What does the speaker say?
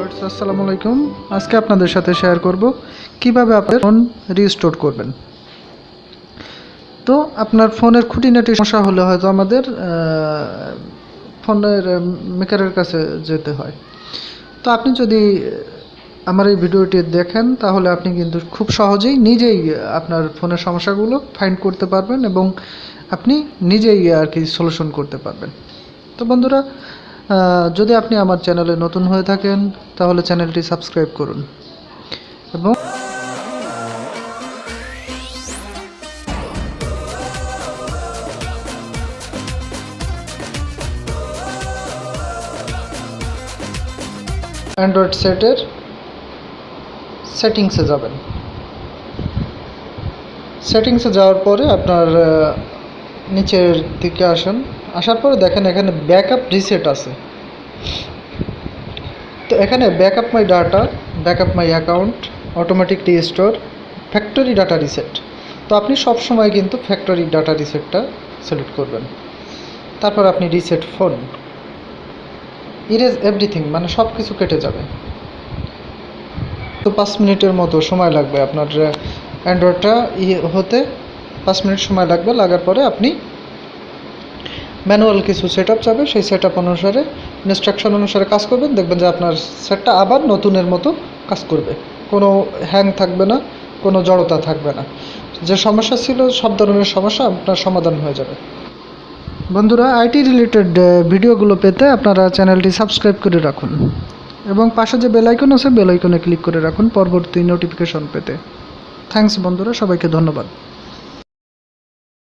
আসসালামু আলাইকুম। আজকে আপনাদের সাথে শেয়ার করব কিভাবে আপনার ফোন রিস্টোর করবেন। তো আপনার ফোনের খুঁটিনাটি সমস্যা হলে হয়তো আমাদের ফোনের মেকারের কাছে যেতে হয়। তো আপনি যদি আমার এই ভিডিওটি দেখেন তাহলে আপনি কিন্তু খুব সহজেই নিজেই আপনার ফোনের সমস্যাগুলো ফাইন্ড করতে পারবেন এবং আপনি নিজেই আর কি সলিউশন করতে পারবেন। তো বন্ধুরা, যদি আপনি আমার চ্যানেলে নতুন হয়ে থাকেন তাহলে চ্যানেলটি সাবস্ক্রাইব করুন এবং অ্যান্ড্রয়েড সেটের সেটিংসে যাবেন। সেটিংসে যাওয়ার পরে আপনার নিচের দিকে আসার পরে দেখেন এখানে ব্যাকআপ রিসেট আছে। তো এখানে backup my data, backup my account, automatic restore, factory data reset. তো আপনি সব সময় কিন্তু ফ্যাক্টরি ডাটা রিসেটটা সিলেক্ট করবেন। তারপর আপনি রিসেট ফোন, ইরেজ এভরিথিং, মানে সব কিছু কেটে যাবে। তো 5 মিনিটের মতো সময় লাগবে আপনার অ্যান্ড্রয়েডটা হতে 5 মিনিট সময় লাগবে। লাগার পরে আপনি ম্যানুয়াল কিছু সেট আপ যাবে, সেই সেট আপ অনুসারে ইনস্ট্রাকশন অনুসারে কাজ করবেন। দেখবেন যে আপনার সেটটা আবার নতুনের মতো কাজ করবে, কোনো হ্যাং থাকবে না, কোনো জড়তা থাকবে না। যে সমস্যা ছিল সব ধরনের সমস্যা আপনার সমাধান হয়ে যাবে। বন্ধুরা, আইটি রিলেটেড ভিডিওগুলো পেতে আপনারা চ্যানেলটি সাবস্ক্রাইব করে রাখুন এবং পাশে যে বেল আইকন আছে বেল আইকনে ক্লিক করে রাখুন পরবর্তী নোটিফিকেশন পেতে। থ্যাঙ্কস বন্ধুরা, সবাইকে ধন্যবাদ।